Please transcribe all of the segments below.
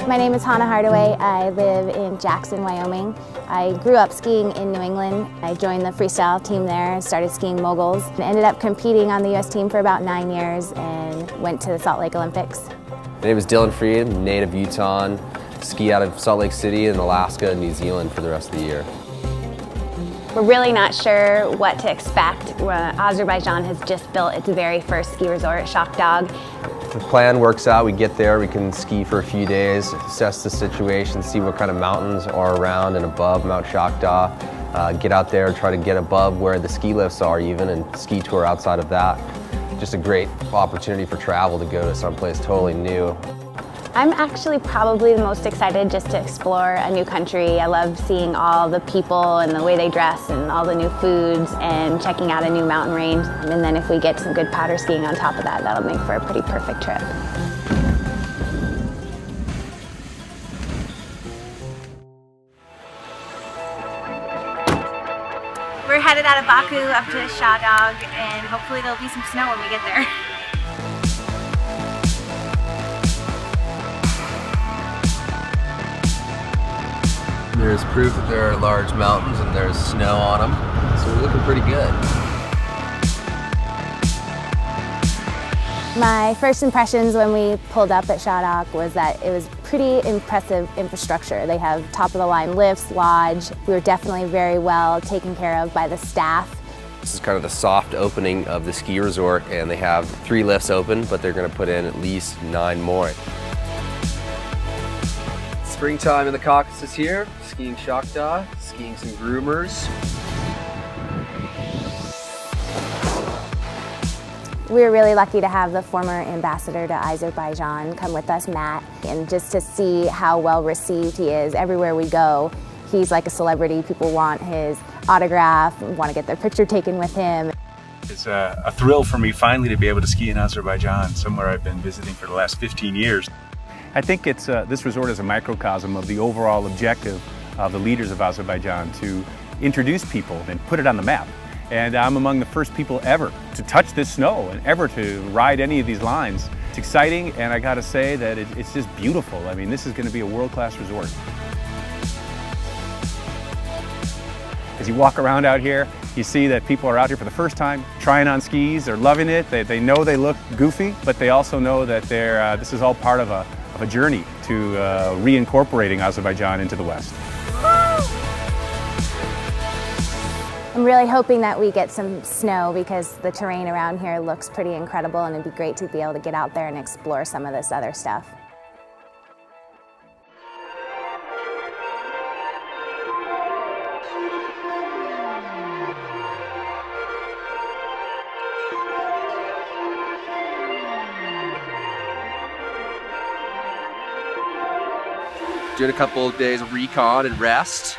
My name is Hannah Hardaway. I live in Jackson, Wyoming. I grew up skiing in New England. I joined the freestyle team there and started skiing moguls. And ended up competing on the U.S. team for about 9 years and went to the Salt Lake Olympics. My name is Dylan Freed, native Utah. Ski out of Salt Lake City in Alaska and New Zealand for the rest of the year. We're really not sure what to expect. Azerbaijan has just built its very first ski resort, Shahdag. If the plan works out, we get there, we can ski for a few days, assess the situation, see what kind of mountains are around and above Mount Shahdag. Get out there, try to get above where the ski lifts are even, and ski tour outside of that. Just a great opportunity for travel to go to someplace totally new. I'm actually probably the most excited just to explore a new country. I love seeing all the people and the way they dress and all the new foods and checking out a new mountain range. And then if we get some good powder skiing on top of that, that'll make for a pretty perfect trip. We're headed out of Baku up to Shahdag, and hopefully there'll be some snow when we get there. There's proof that there are large mountains and there's snow on them, so we're looking pretty good. My first impressions when we pulled up at Shahdag was that it was pretty impressive infrastructure. They have top-of-the-line lifts, lodge. We were definitely very well taken care of by the staff. This is kind of the soft opening of the ski resort, and they have 3 lifts open, but they're going to put in at least 9 more. Springtime in the Caucasus here, skiing Shahdag, skiing some groomers. We were really lucky to have the former ambassador to Azerbaijan come with us, Matt, and just to see how well received he is everywhere we go. He's like a celebrity. People want his autograph, want to get their picture taken with him. It's a thrill for me finally to be able to ski in Azerbaijan, somewhere I've been visiting for the last 15 years. I think this resort is a microcosm of the overall objective of the leaders of Azerbaijan to introduce people and put it on the map. And I'm among the first people ever to touch this snow and ever to ride any of these lines. It's exciting, and I gotta say that it's just beautiful. I mean, this is gonna be a world-class resort. As you walk around out here, you see that people are out here for the first time, trying on skis, they're loving it, they know they look goofy, but they also know that this is all part of a journey to reincorporating Azerbaijan into the West. I'm really hoping that we get some snow because the terrain around here looks pretty incredible, and it'd be great to be able to get out there and explore some of this other stuff. Doing a couple of days of recon and rest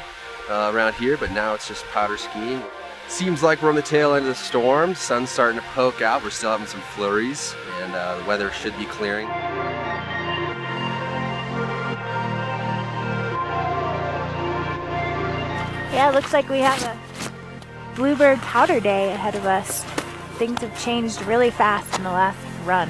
around here, but now it's just powder skiing. Seems like we're on the tail end of the storm. Sun's starting to poke out. We're still having some flurries, and the weather should be clearing. Yeah, it looks like we have a bluebird powder day ahead of us. Things have changed really fast in the last run.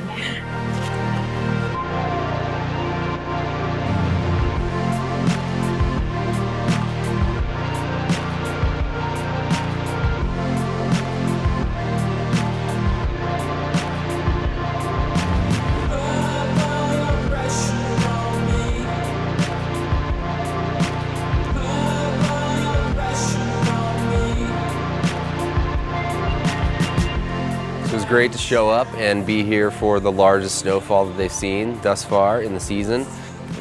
It was great to show up and be here for the largest snowfall that they've seen thus far in the season.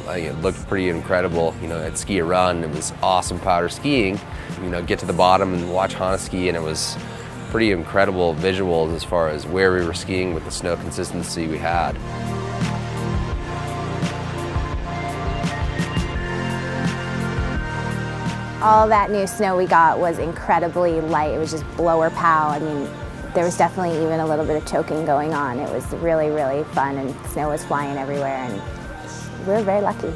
It looked pretty incredible. You know, at Ski a Run, it was awesome powder skiing. You know, get to the bottom and watch Hannah ski, and it was pretty incredible visuals as far as where we were skiing with the snow consistency we had. All that new snow we got was incredibly light. It was just blower pow. I mean, there was definitely even a little bit of choking going on. It was really, really fun, and snow was flying everywhere, and we were very lucky.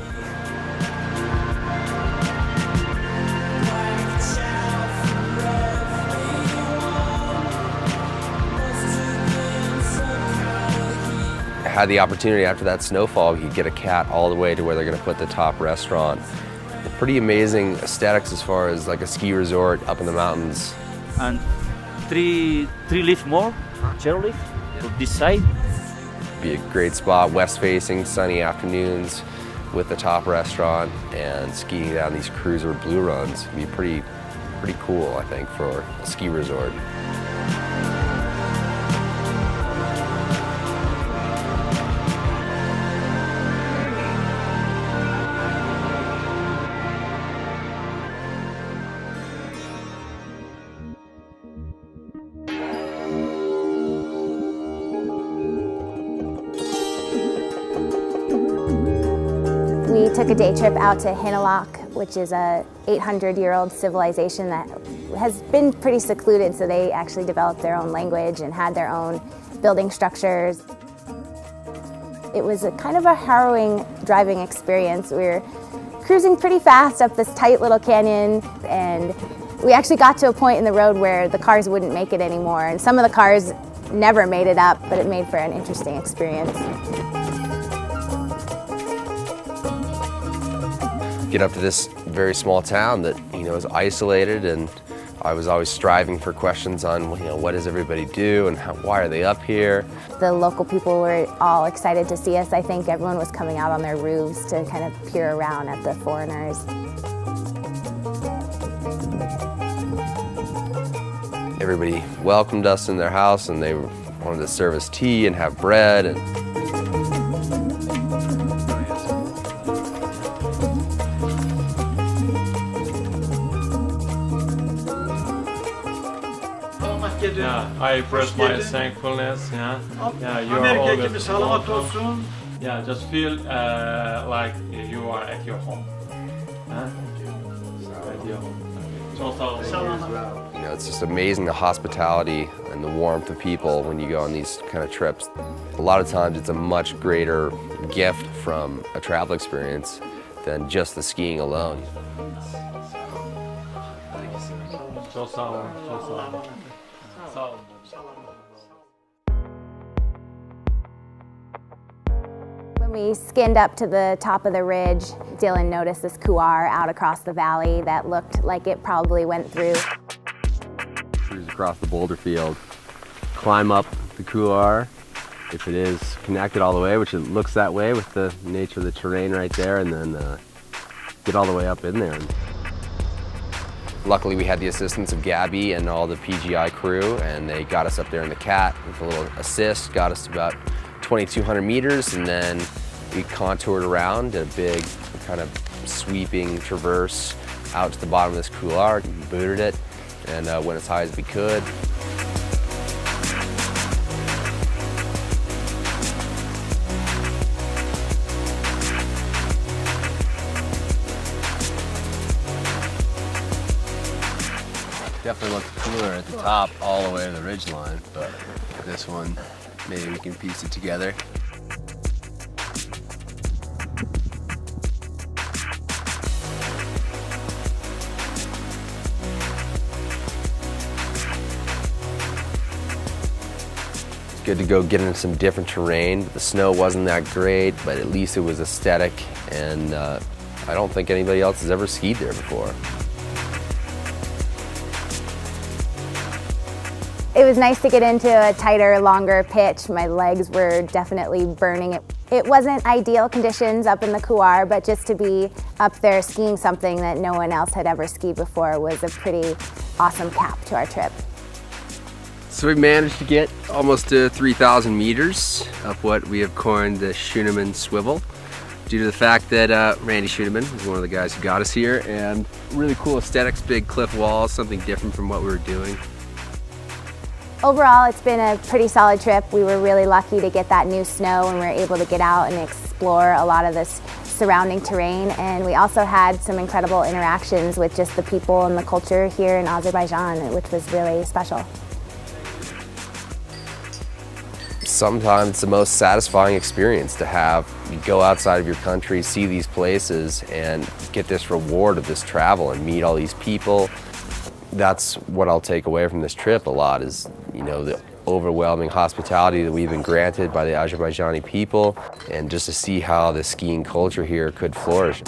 had the opportunity after that snowfall, we could get a cat all the way to where they're going to put the top restaurant. Pretty amazing aesthetics as far as like a ski resort up in the mountains. And three lift more, chairlift to this side. Be a great spot, west facing, sunny afternoons with the top restaurant and skiing down these cruiser blue runs. It'd be pretty cool, I think, for a ski resort. We took a day trip out to Hinalak, which is a 800-year-old civilization that has been pretty secluded, so they actually developed their own language and had their own building structures. It was a kind of a harrowing driving experience. We were cruising pretty fast up this tight little canyon, and we actually got to a point in the road where the cars wouldn't make it anymore, and some of the cars never made it up, but it made for an interesting experience. Get up to this very small town that is isolated, and I was always striving for questions on what does everybody do and why are they up here. The local people were all excited to see us. I think everyone was coming out on their roofs to kind of peer around at the foreigners. Everybody welcomed us in their house, and they wanted to serve us tea and have bread. And yeah, I express my thankfulness. Yeah, you're always welcome. Yeah, just feel like you are at your home. At your home. it's just amazing the hospitality and the warmth of people when you go on these kind of trips. A lot of times it's a much greater gift from a travel experience than just the skiing alone. When we skinned up to the top of the ridge, Dylan noticed this couloir out across the valley that looked like it probably went through. Cruise across the boulder field, climb up the couloir, if it is connected all the way, which it looks that way with the nature of the terrain right there, and then get all the way up in there. Luckily, we had the assistance of Gabby and all the PGI crew, and they got us up there in the cat with a little assist, got us to about 2,200 meters, and then we contoured around, did a big kind of sweeping traverse out to the bottom of this couloir, booted it, and went as high as we could. Definitely looked cooler at the top all the way to the ridge line, but this one, maybe we can piece it together. It's good to go get into some different terrain. The snow wasn't that great, but at least it was aesthetic, and I don't think anybody else has ever skied there before. It was nice to get into a tighter, longer pitch. My legs were definitely burning. It wasn't ideal conditions up in the couloir, but just to be up there skiing something that no one else had ever skied before was a pretty awesome cap to our trip. So we managed to get almost to 3,000 meters up what we have coined the Schoenemann Swivel, due to the fact that Randy Schoenemann was one of the guys who got us here, and really cool aesthetics, big cliff walls, something different from what we were doing. Overall, it's been a pretty solid trip. We were really lucky to get that new snow, and we were able to get out and explore a lot of this surrounding terrain. And we also had some incredible interactions with just the people and the culture here in Azerbaijan, which was really special. Sometimes it's the most satisfying experience to have. You go outside of your country, see these places, and get this reward of this travel and meet all these people. That's what I'll take away from this trip a lot, is the overwhelming hospitality that we've been granted by the Azerbaijani people, and just to see how the skiing culture here could flourish.